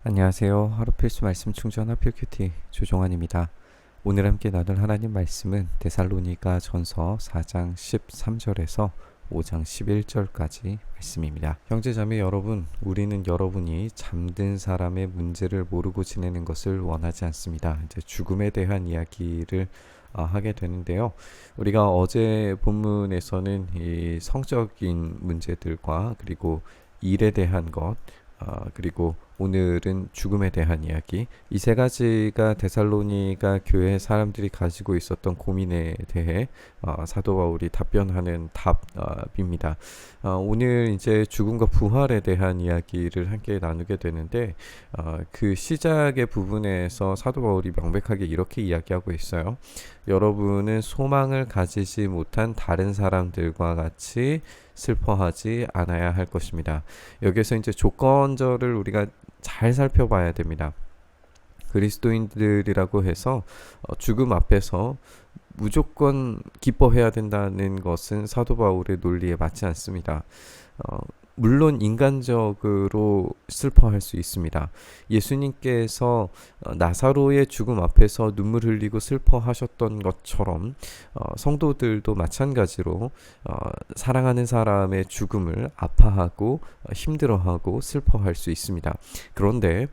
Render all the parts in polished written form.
안녕하세요. 하루 필수 말씀 충전 하필 큐티 조종환입니다. 오늘 함께 나눌 하나님 말씀은 데살로니가 전서 4장 13절에서 5장 11절까지 말씀입니다. 형제자매 여러분, 우리는 여러분이 잠든 사람의 문제를 모르고 지내는 것을 원하지 않습니다. 이제 죽음에 대한 이야기를 하게 되는데요. 우리가 어제 본문에서는 이 성적인 문제들과 그리고 일에 대한 것, 그리고 오늘은 죽음에 대한 이야기, 이 세 가지가 데살로니가 교회 사람들이 가지고 있었던 고민에 대해 사도 바울이 답변하는 답입니다. 오늘 이제 죽음과 부활에 대한 이야기를 함께 나누게 되는데, 그 시작의 부분에서 사도 바울이 명백하게 이렇게 이야기하고 있어요. 여러분은 소망을 가지지 못한 다른 사람들과 같이 슬퍼하지 않아야 할 것입니다. 여기서 이제 조건절을 우리가 잘 살펴봐야 됩니다. 그리스도인들이라고 해서 죽음 앞에서 무조건 기뻐해야 된다는 것은 사도 바울의 논리에 맞지 않습니다. 물론 인간적으로 슬퍼할 수 있습니다. 예수님께서 나사로의 죽음 앞에서 눈물 흘리고 슬퍼하셨던 것처럼 성도들도 마찬가지로 사랑하는 사람의 죽음을 아파하고 힘들어하고 슬퍼할 수 있습니다. 그런데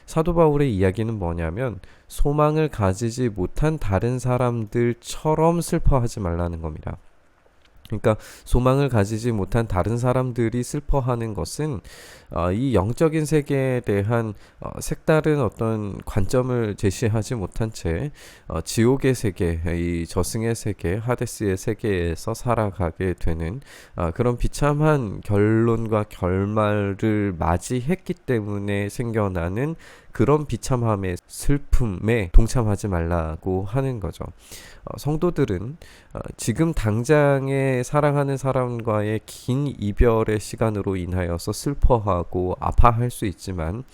사도 바울의 이야기는 뭐냐면 소망을 가지지 못한 다른 사람들처럼 슬퍼하지 말라는 겁니다. 그러니까 소망을 가지지 못한 다른 사람들이 슬퍼하는 것은 이 영적인 세계에 대한 색다른 어떤 관점을 제시하지 못한 채 지옥의 세계, 이 저승의 세계, 하데스의 세계에서 살아가게 되는 그런 비참한 결론과 결말을 맞이했기 때문에 생겨나는 그런 비참함의 슬픔에 동참하지 말라고 하는 거죠. 성도들은 지금 당장에 사랑하는 사람과의 긴 이별의 시간으로 인하여서 슬퍼하고 아파할 수 있지만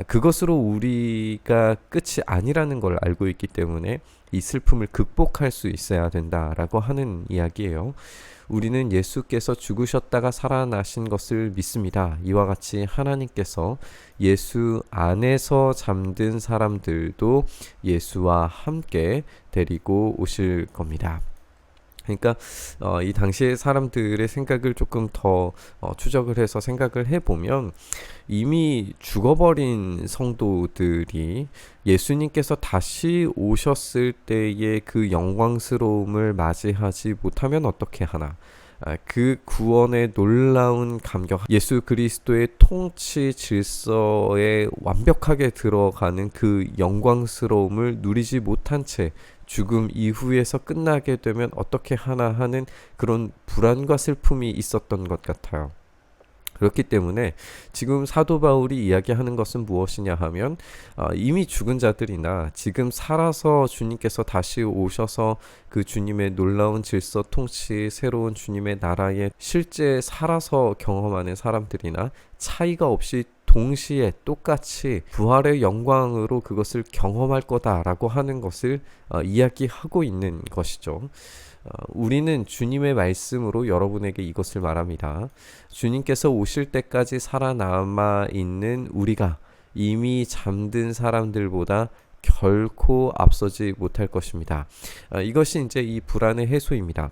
그것으로 우리가 끝이 아니라는 걸 알고 있기 때문에 이 슬픔을 극복할 수 있어야 된다라고 하는 이야기예요. 우리는 예수께서 죽으셨다가 살아나신 것을 믿습니다. 이와 같이 하나님께서 예수 안에서 잠든 사람들도 예수와 함께 데리고 오실 겁니다. 그러니까 이 당시의 사람들의 생각을 조금 더 추적을 해서 생각을 해보면 이미 죽어버린 성도들이 예수님께서 다시 오셨을 때의 그 영광스러움을 맞이하지 못하면 어떻게 하나, 그 구원의 놀라운 감격, 예수 그리스도의 통치 질서에 완벽하게 들어가는 그 영광스러움을 누리지 못한 채 죽음 이후에서 끝나게 되면 어떻게 하나 하는 그런 불안과 슬픔이 있었던 것 같아요. 그렇기 때문에 지금 사도 바울이 이야기하는 것은 무엇이냐 하면 이미 죽은 자들이나 지금 살아서 주님께서 다시 오셔서 그 주님의 놀라운 질서 통치, 새로운 주님의 나라에 실제 살아서 경험하는 사람들이나 차이가 없이 동시에 똑같이 부활의 영광으로 그것을 경험할 거다라고 하는 것을 이야기하고 있는 것이죠. 우리는 주님의 말씀으로 여러분에게 이것을 말합니다. 주님께서 오실 때까지 살아남아 있는 우리가 이미 잠든 사람들보다 결코 앞서지 못할 것입니다. 이것이 이제 이 불안의 해소입니다.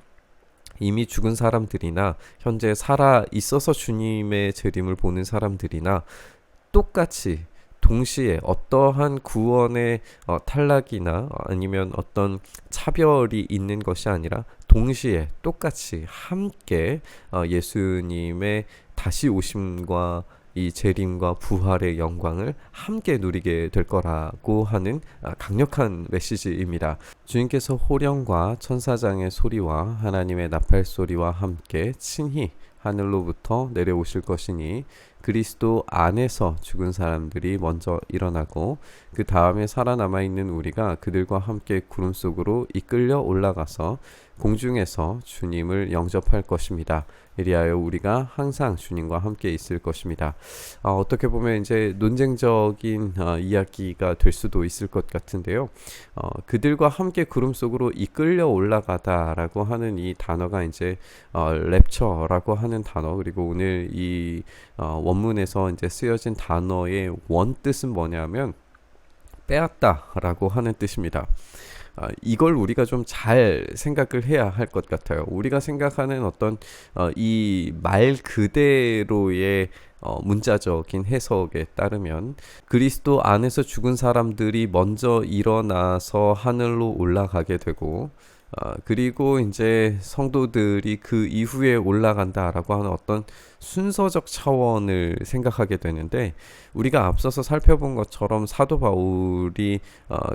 이미 죽은 사람들이나 현재 살아 있어서 주님의 재림을 보는 사람들이나 똑같이 동시에 어떠한 구원의 탈락이나 아니면 어떤 차별이 있는 것이 아니라 동시에 똑같이 함께 예수님의 다시 오심과 이 재림과 부활의 영광을 함께 누리게 될 거라고 하는 강력한 메시지입니다. 주님께서 호령과 천사장의 소리와 하나님의 나팔 소리와 함께 친히 하늘로부터 내려오실 것이니 그리스도 안에서 죽은 사람들이 먼저 일어나고 그 다음에 살아남아 있는 우리가 그들과 함께 구름 속으로 이끌려 올라가서 공중에서 주님을 영접할 것입니다. 이리하여 우리가 항상 주님과 함께 있을 것입니다. 어떻게 보면 이제 논쟁적인 이야기가 될 수도 있을 것 같은데요. 그들과 함께 구름 속으로 이끌려 올라가다라고 하는 이 단어가 이제 랩처라고 하는 단어, 그리고 오늘 이 원문에서 이제 쓰여진 단어의 원뜻은 뭐냐면 빼앗다라고 하는 뜻입니다. 이걸 우리가 좀 잘 생각을 해야 할 것 같아요. 우리가 생각하는 어떤 이 말 그대로의 문자적인 해석에 따르면 그리스도 안에서 죽은 사람들이 먼저 일어나서 하늘로 올라가게 되고 그리고 이제 성도들이 그 이후에 올라간다라고 하는 어떤 순서적 차원을 생각하게 되는데, 우리가 앞서서 살펴본 것처럼 사도 바울이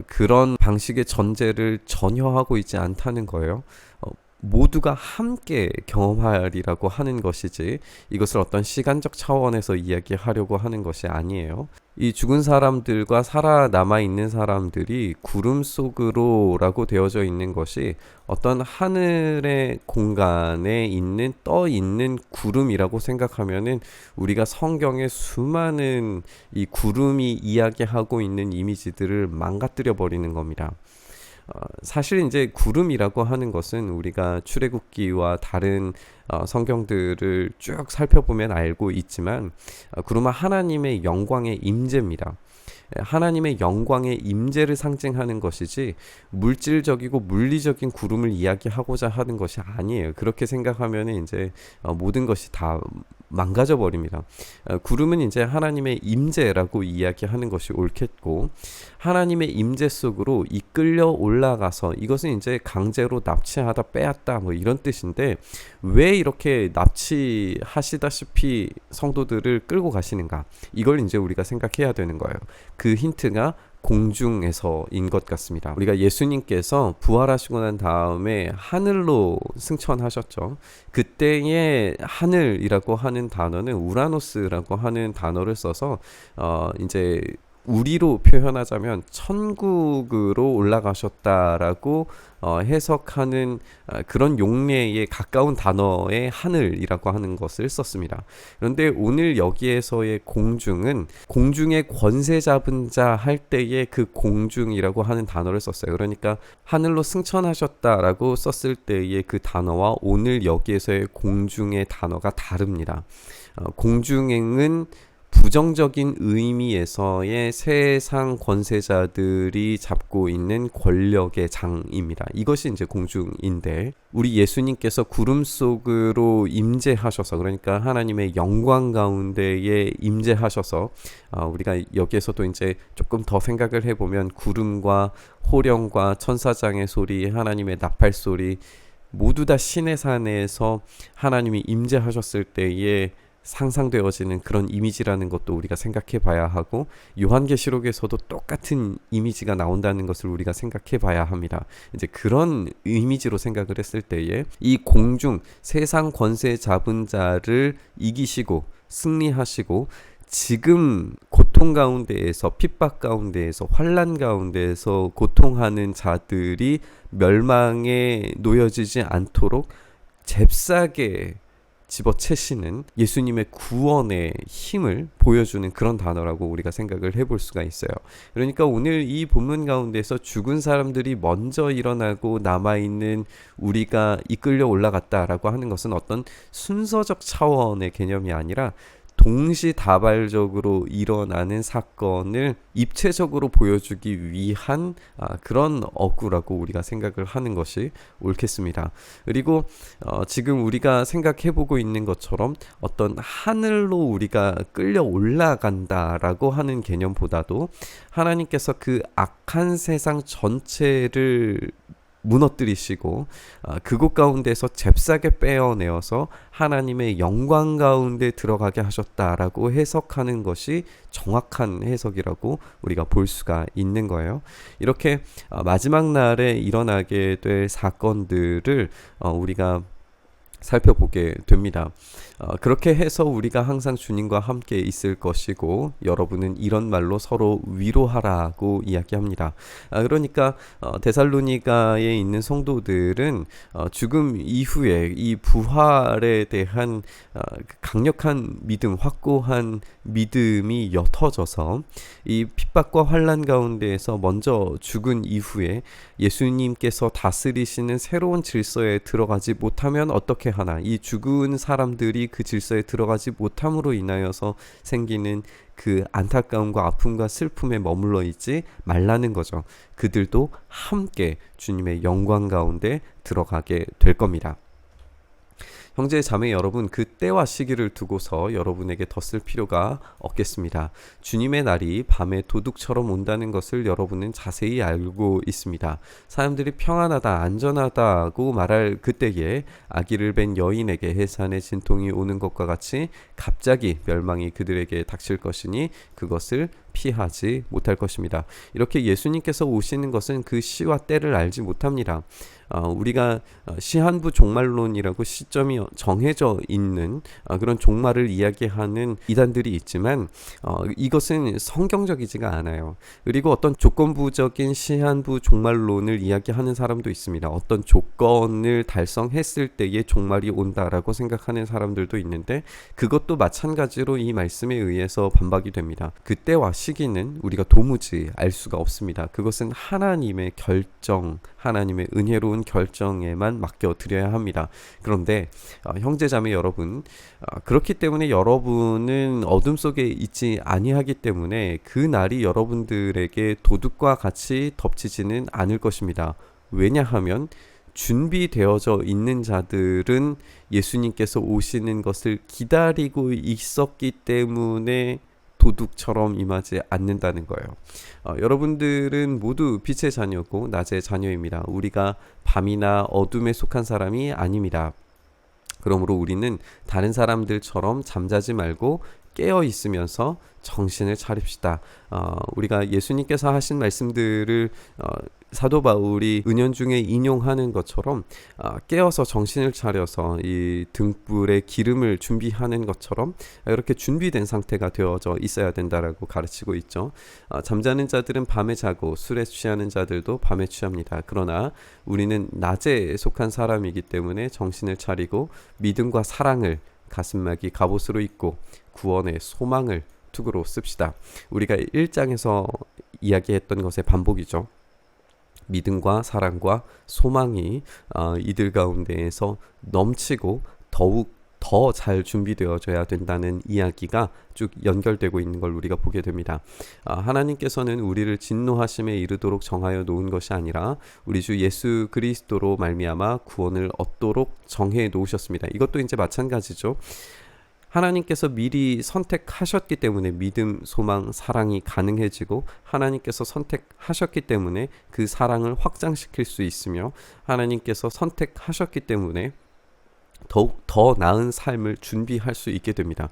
그런 방식의 전제를 전혀 하고 있지 않다는 거예요. 모두가 함께 경험하리라고 하는 것이지 이것을 어떤 시간적 차원에서 이야기하려고 하는 것이 아니에요. 이 죽은 사람들과 살아남아 있는 사람들이 구름 속으로라고 되어져 있는 것이 어떤 하늘의 공간에 있는 떠 있는 구름이라고 생각하면은 우리가 성경의 수많은 이 구름이 이야기하고 있는 이미지들을 망가뜨려 버리는 겁니다. 사실 이제 구름이라고 하는 것은 우리가 출애굽기와 다른 성경들을 쭉 살펴보면 알고 있지만 구름은 하나님의 영광의 임재입니다. 하나님의 영광의 임재를 상징하는 것이지 물질적이고 물리적인 구름을 이야기하고자 하는 것이 아니에요. 그렇게 생각하면 이제 모든 것이 다 망가져 버립니다. 구름은 이제 하나님의 임재라고 이야기하는 것이 옳겠고, 하나님의 임재 속으로 이끌려 올라가서 이것은 이제 강제로 납치하다 빼앗다 뭐 이런 뜻인데, 왜 이렇게 납치하시다시피 성도들을 끌고 가시는가, 이걸 이제 우리가 생각해야 되는 거예요. 그 힌트가 공중에서인 것 같습니다. 우리가 예수님께서 부활하시고 난 다음에 하늘로 승천하셨죠. 그때의 하늘이라고 하는 단어는 우라노스라고 하는 단어를 써서 이제 우리로 표현하자면 천국으로 올라가셨다라고 해석하는 그런 용례에 가까운 단어의 하늘이라고 하는 것을 썼습니다. 그런데 오늘 여기에서의 공중은 공중의 권세 잡은 자 할 때의 그 공중이라고 하는 단어를 썼어요. 그러니까 하늘로 승천하셨다라고 썼을 때의 그 단어와 오늘 여기에서의 공중의 단어가 다릅니다. 공중은 부정적인 의미에서의 세상 권세자들이 잡고 있는 권력의 장입니다. 이것이 이제 공중인데, 우리 예수님께서 구름 속으로 임재하셔서, 그러니까 하나님의 영광 가운데에 임재하셔서 우리가 여기에서도 이제 조금 더 생각을 해보면 구름과 호령과 천사장의 소리, 하나님의 나팔 소리 모두 다 신의 산에서 하나님이 임재하셨을 때에 상상되어지는 그런 이미지라는 것도 우리가 생각해 봐야 하고, 요한계시록에서도 똑같은 이미지가 나온다는 것을 우리가 생각해 봐야 합니다. 이제 그런 이미지로 생각을 했을 때에 이 공중 세상 권세 잡은 자를 이기시고 승리하시고 지금 고통 가운데에서, 핍박 가운데에서, 환난 가운데에서 고통하는 자들이 멸망에 놓여지지 않도록 잽싸게 집어채시는 예수님의 구원의 힘을 보여주는 그런 단어라고 우리가 생각을 해볼 수가 있어요. 그러니까 오늘 이 본문 가운데서 죽은 사람들이 먼저 일어나고 남아있는 우리가 이끌려 올라갔다라고 하는 것은 어떤 순서적 차원의 개념이 아니라 동시다발적으로 일어나는 사건을 입체적으로 보여주기 위한 그런 어구라고 우리가 생각을 하는 것이 옳겠습니다. 그리고 지금 우리가 생각해보고 있는 것처럼 어떤 하늘로 우리가 끌려 올라간다라고 하는 개념보다도 하나님께서 그 악한 세상 전체를 무너뜨리시고 그곳 가운데서 잽싸게 빼어내어서 하나님의 영광 가운데 들어가게 하셨다라고 해석하는 것이 정확한 해석이라고 우리가 볼 수가 있는 거예요. 이렇게 마지막 날에 일어나게 될 사건들을 우리가 살펴보게 됩니다. 그렇게 해서 우리가 항상 주님과 함께 있을 것이고, 여러분은 이런 말로 서로 위로하라고 이야기합니다. 그러니까 데살로니가에 있는 성도들은 죽음 이후에 이 부활에 대한 강력한 믿음, 확고한 믿음이 옅어져서 이 핍박과 환난 가운데에서 먼저 죽은 이후에 예수님께서 다스리시는 새로운 질서에 들어가지 못하면 어떻게 하나, 이 죽은 사람들이 그 질서에 들어가지 못함으로 인하여서 생기는 그 안타까움과 아픔과 슬픔에 머물러 있지 말라는 거죠. 그들도 함께 주님의 영광 가운데 들어가게 될 겁니다. 형제 자매 여러분, 그 때와 시기를 두고서 여러분에게 더 쓸 필요가 없겠습니다. 주님의 날이 밤에 도둑처럼 온다는 것을 여러분은 자세히 알고 있습니다. 사람들이 평안하다, 안전하다고 말할 그때에 아기를 뵌 여인에게 해산의 진통이 오는 것과 같이 갑자기 멸망이 그들에게 닥칠 것이니 그것을 피하지 못할 것입니다. 이렇게 예수님께서 오시는 것은 그 시와 때를 알지 못합니다. 우리가 시한부 종말론이라고 시점이 정해져 있는 그런 종말을 이야기하는 이단들이 있지만 이것은 성경적이지가 않아요. 그리고 어떤 조건부적인 시한부 종말론을 이야기하는 사람도 있습니다. 어떤 조건을 달성했을 때의 종말이 온다라고 생각하는 사람들도 있는데 그것도 마찬가지로 이 말씀에 의해서 반박이 됩니다. 그때와 시기는 우리가 도무지 알 수가 없습니다. 그것은 하나님의 결정, 하나님의 은혜로운 결정에만 맡겨드려야 합니다. 그런데 형제자매 여러분, 그렇기 때문에 여러분은 어둠 속에 있지 아니하기 때문에 그 날이 여러분들에게 도둑과 같이 덮치지는 않을 것입니다. 왜냐하면 준비되어져 있는 자들은 예수님께서 오시는 것을 기다리고 있었기 때문에 도둑처럼 임하지 않는다는 거예요. 여러분들은 모두 빛의 자녀고 낮의 자녀입니다. 우리가 밤이나 어둠에 속한 사람이 아닙니다. 그러므로 우리는 다른 사람들처럼 잠자지 말고 깨어 있으면서 정신을 차립시다. 우리가 예수님께서 하신 말씀들을 사도 바울이 은연중에 인용하는 것처럼 깨어서 정신을 차려서 이 등불에 기름을 준비하는 것처럼 이렇게 준비된 상태가 되어져 있어야 된다라고 가르치고 있죠. 잠자는 자들은 밤에 자고 술에 취하는 자들도 밤에 취합니다. 그러나 우리는 낮에 속한 사람이기 때문에 정신을 차리고 믿음과 사랑을 가슴막이 갑옷으로 입고 구원의 소망을 투구로 씁시다. 우리가 1장에서 이야기했던 것의 반복이죠. 믿음과 사랑과 소망이 이들 가운데에서 넘치고 더욱 더 잘 준비되어져야 된다는 이야기가 쭉 연결되고 있는 걸 우리가 보게 됩니다. 하나님께서는 우리를 진노하심에 이르도록 정하여 놓은 것이 아니라 우리 주 예수 그리스도로 말미암아 구원을 얻도록 정해 놓으셨습니다. 이것도 이제 마찬가지죠. 하나님께서 미리 선택하셨기 때문에 믿음, 소망, 사랑이 가능해지고 하나님께서 선택하셨기 때문에 그 사랑을 확장시킬 수 있으며 하나님께서 선택하셨기 때문에 더욱 더 나은 삶을 준비할 수 있게 됩니다.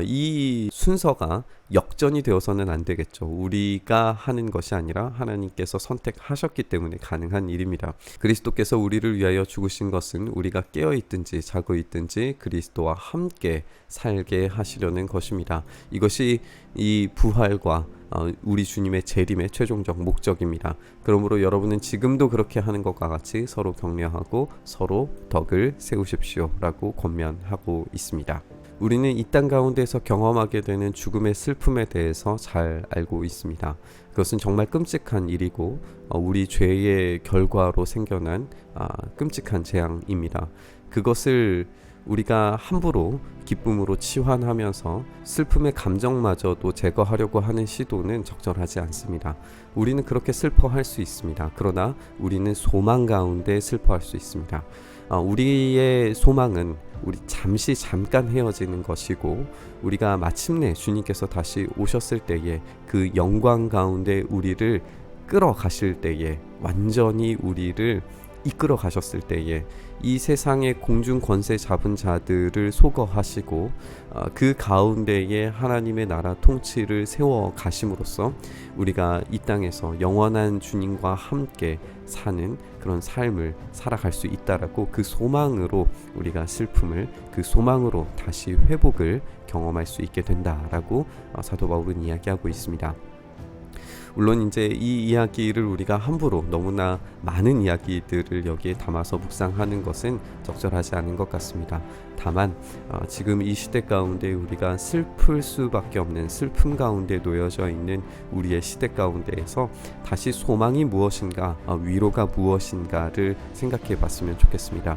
이 순서가 역전이 되어서는 안 되겠죠. 우리가 하는 것이 아니라 하나님께서 선택하셨기 때문에 가능한 일입니다. 그리스도께서 우리를 위하여 죽으신 것은 우리가 깨어 있든지 자고 있든지 그리스도와 함께 살게 하시려는 것입니다. 이것이 이 부활과 우리 주님의 재림의 최종적 목적입니다. 그러므로 여러분은 지금도 그렇게 하는 것과 같이 서로 격려하고 서로 덕을 세우십시오 라고 권면하고 있습니다. 우리는 이 땅 가운데서 경험하게 되는 죽음의 슬픔에 대해서 잘 알고 있습니다. 그것은 정말 끔찍한 일이고 우리 죄의 결과로 생겨난 끔찍한 재앙입니다. 그것을 우리가 함부로 기쁨으로 치환하면서 슬픔의 감정마저도 제거하려고 하는 시도는 적절하지 않습니다. 우리는 그렇게 슬퍼할 수 있습니다. 그러나 우리는 소망 가운데 슬퍼할 수 있습니다. 우리의 소망은 우리 잠깐 헤어지는 것이고 우리가 마침내 주님께서 다시 오셨을 때에 그 영광 가운데 우리를 끌어가실 때에 완전히 우리를 이끌어 가셨을 때에 이 세상의 공중 권세 잡은 자들을 소거하시고 그 가운데에 하나님의 나라 통치를 세워 가심으로써 우리가 이 땅에서 영원한 주님과 함께 사는 그런 삶을 살아갈 수 있다라고 그 소망으로 우리가 슬픔을 그 소망으로 다시 회복을 경험할 수 있게 된다라고 사도 바울은 이야기하고 있습니다. 물론 이제 이 이야기를 우리가 함부로 너무나 많은 이야기들을 여기에 담아서 묵상하는 것은 적절하지 않은 것 같습니다. 다만 지금 이 시대 가운데 우리가 슬플 수밖에 없는 슬픔 가운데 놓여져 있는 우리의 시대 가운데에서 다시 소망이 무엇인가, 위로가 무엇인가를 생각해 봤으면 좋겠습니다.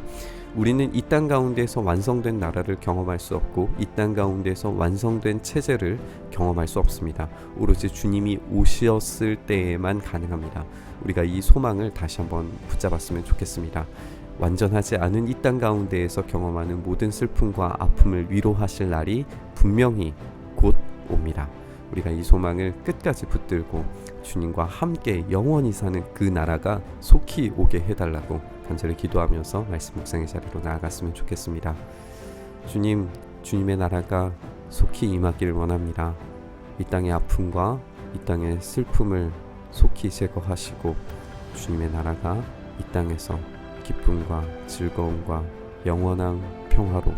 우리는 이 땅 가운데서 완성된 나라를 경험할 수 없고 이 땅 가운데서 완성된 체제를 경험할 수 없습니다. 오로지 주님이 오셨을 때에만 가능합니다. 우리가 이 소망을 다시 한번 붙잡았으면 좋겠습니다. 완전하지 않은 이 땅 가운데에서 경험하는 모든 슬픔과 아픔을 위로하실 날이 분명히 곧 옵니다. 우리가 이 소망을 끝까지 붙들고 주님과 함께 영원히 사는 그 나라가 속히 오게 해달라고 간절히 기도하면서 말씀 묵상의 자리로 나아갔으면 좋겠습니다. 주님, 주님의 나라가 속히 임하기를 원합니다. 이 땅의 아픔과 이 땅의 슬픔을 속히 제거하시고 주님의 나라가 이 땅에서 기쁨과 즐거움과 영원한 평화로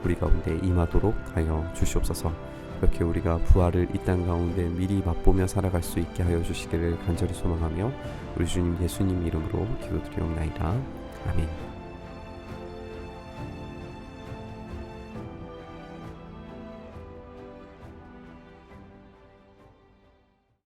우리 가운데 임하도록 하여 주시옵소서. 이렇게 우리가 부활을 이 땅 가운데 미리 맛보며 살아갈 수 있게 하여 주시기를 간절히 소망하며 우리 주님 예수님 이름으로 기도드리옵나이다. 아멘.